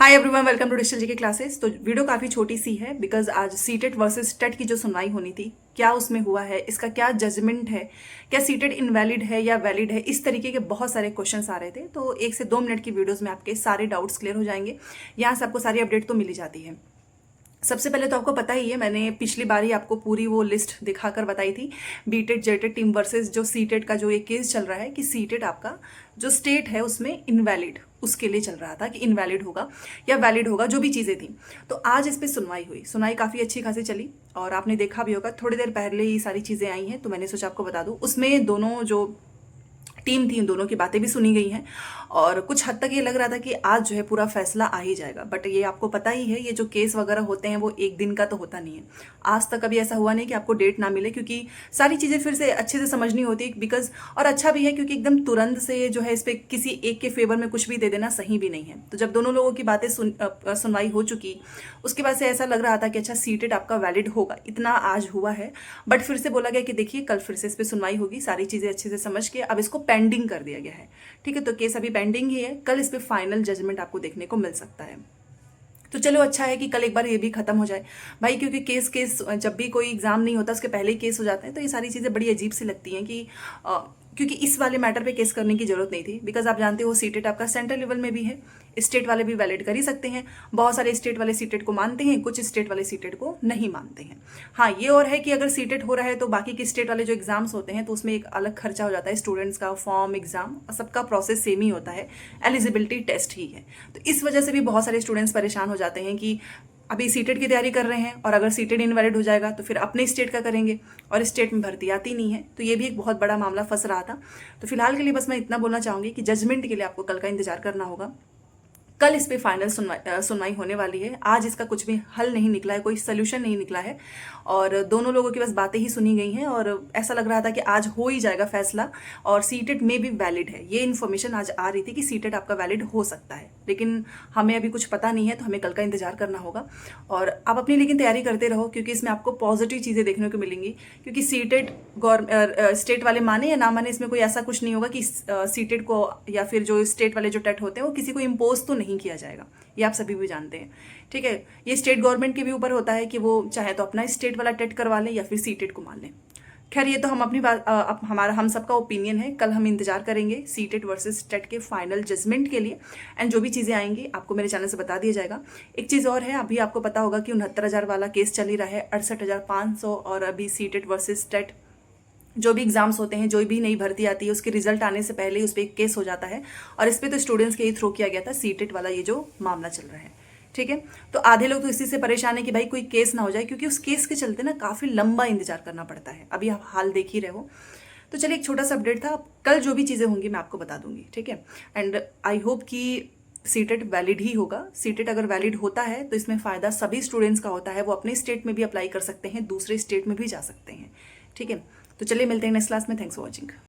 Hi everyone, welcome to digital GK classes. तो video काफ़ी छोटी सी है बिकॉज आज सीटेट वर्सेस टेट की जो सुनवाई होनी थी, क्या उसमें हुआ है, इसका क्या जजमेंट है, क्या सीटेट इनवैलिड है या वैलिड है, इस तरीके के बहुत सारे क्वेश्चंस आ रहे थे। तो 1 से 2 मिनट की वीडियोस में आपके सारे डाउट्स क्लियर हो जाएंगे। यहाँ से आपको सारी अपडेट तो मिल ही जाती है। सबसे पहले तो आपको पता ही है, मैंने पिछली बार ही आपको पूरी वो लिस्ट दिखाकर बताई थी, बीटेट जेटेट टीम वर्सेस जो सीटेट का जो ये केस चल रहा है कि सीटेट आपका जो स्टेट है उसमें इनवैलिड, उसके लिए चल रहा था कि इनवैलिड होगा या वैलिड होगा, जो भी चीज़ें थी। तो आज इस पर सुनवाई हुई, सुनवाई काफ़ी अच्छी खासी चली और आपने देखा भी होगा, थोड़ी देर पहले ही सारी चीज़ें आई हैं, तो मैंने सोचा आपको बता दूँ। उसमें दोनों जो टीम थी, उन दोनों की बातें भी सुनी गई हैं और कुछ हद तक ये लग रहा था कि आज जो है पूरा फैसला आ ही जाएगा। बट ये आपको पता ही है, ये जो केस वगैरह होते हैं वो एक दिन का तो होता नहीं है। आज तक कभी ऐसा हुआ नहीं कि आपको डेट ना मिले, क्योंकि सारी चीज़ें फिर से अच्छे से समझनी होती है। बिकॉज और अच्छा भी है क्योंकि एकदम तुरंत से जो है इस पर किसी एक के फेवर में कुछ भी दे देना सही भी नहीं है। तो जब दोनों लोगों की बातें सुनवाई हो चुकी, उसके बाद से ऐसा लग रहा था कि अच्छा सीटेट आपका वैलिड होगा, इतना आज हुआ है। बट फिर से बोला गया कि देखिए कल फिर से इस पर सुनवाई होगी, सारी चीज़ें अच्छे से समझ के अब इसको पेंडिंग कर दिया गया है। ठीक है, तो केस अभी पेंडिंग ही है, कल इस पे फाइनल जजमेंट आपको देखने को मिल सकता है। तो चलो अच्छा है कि कल एक बार ये भी खत्म हो जाए भाई, क्योंकि केस केस जब भी कोई एग्जाम नहीं होता उसके पहले ही केस हो जाते हैं, तो ये सारी चीज़ें बड़ी अजीब सी लगती हैं कि क्योंकि इस वाले मैटर पे केस करने की जरूरत नहीं थी। बिकॉज आप जानते हो सीटेट आपका सेंट्रल लेवल में भी है, स्टेट वाले भी वैलिड कर ही सकते हैं। बहुत सारे स्टेट वाले सीटेट को मानते हैं, कुछ स्टेट वाले सीटेट को नहीं मानते हैं। हाँ, ये और है कि अगर सीटेट हो रहा है तो बाकी के स्टेट वाले जो एग्जाम्स होते हैं तो उसमें एक अलग खर्चा हो जाता है, स्टूडेंट्स का फॉर्म, एग्जाम, सबका प्रोसेस सेम ही होता है, एलिजिबिलिटी टेस्ट ही है। तो इस वजह से भी बहुत सारे स्टूडेंट्स परेशान हो जाते हैं कि अभी सीटेट की तैयारी कर रहे हैं और अगर सीटेट इनवैलिड हो जाएगा तो फिर अपने स्टेट का करेंगे और स्टेट में भर्ती आती नहीं है। तो ये भी एक बहुत बड़ा मामला फंस रहा था। तो फिलहाल के लिए बस मैं इतना बोलना चाहूंगी कि जजमेंट के लिए आपको कल का इंतजार करना होगा। कल इस पे फाइनल सुनवाई होने वाली है। आज इसका कुछ भी हल नहीं निकला है, कोई सोल्यूशन नहीं निकला है और दोनों लोगों की बस बातें ही सुनी गई हैं और ऐसा लग रहा था कि आज हो ही जाएगा फैसला और सीटेट में भी वैलिड है। ये इन्फॉर्मेशन आज आ रही थी कि सीटेट आपका वैलिड हो सकता है, लेकिन हमें अभी कुछ पता नहीं है, तो हमें कल का इंतजार करना होगा। और आप अपनी लेकिन तैयारी करते रहो, क्योंकि इसमें आपको पॉजिटिव चीज़ें देखने को मिलेंगी। क्योंकि सीटेट स्टेट वाले माने या ना माने, इसमें कोई ऐसा कुछ नहीं होगा कि सीटेट को या फिर जो स्टेट वाले जो टेट होते हैं वो किसी को इम्पोज तो नहीं किया जाएगा, ये आप सभी भी जानते हैं। ठीक है, ये स्टेट गवर्नमेंट के भी ऊपर होता है कि वो चाहे तो अपना स्टेट वाला टेट करवा लें या फिर सीटेट को मान लें। खैर, ये तो हम अपनी बात हमारा हम सबका ओपिनियन है। कल हम इंतजार करेंगे सीटेट वर्सेस टेट के फाइनल जजमेंट के लिए एंड जो भी चीज़ें आएंगी आपको मेरे चैनल से बता दिया जाएगा। एक चीज़ और है, अभी आपको पता होगा कि 69,000 वाला केस चल ही रहा है, 68,500, और अभी सीटेट वर्सेस टेट जो भी एग्जाम्स होते हैं, जो भी नई भर्ती आती है उसके रिजल्ट आने से पहले ही उस पर एक केस हो जाता है और इस पर तो स्टूडेंट्स के ही थ्रो किया गया था सीटेट वाला ये जो मामला चल रहा है। ठीक है, तो आधे लोग तो इसी से परेशान है कि भाई कोई केस ना हो जाए, क्योंकि उस केस के चलते ना काफ़ी लंबा इंतजार करना पड़ता है। अभी आप हाल देख ही रहे हो। तो चलिए, एक छोटा सा अपडेट था, कल जो भी चीज़ें होंगी मैं आपको बता दूंगी। ठीक है, एंड आई होप कि सीटेट वैलिड ही होगा। सीटेट अगर वैलिड होता है तो इसमें फ़ायदा सभी स्टूडेंट्स का होता है, वो अपने स्टेट में भी अप्लाई कर सकते हैं, दूसरे स्टेट में भी जा सकते हैं। ठीक है, तो चलिए मिलते हैं नेक्स्ट क्लास में। Thanks for watching.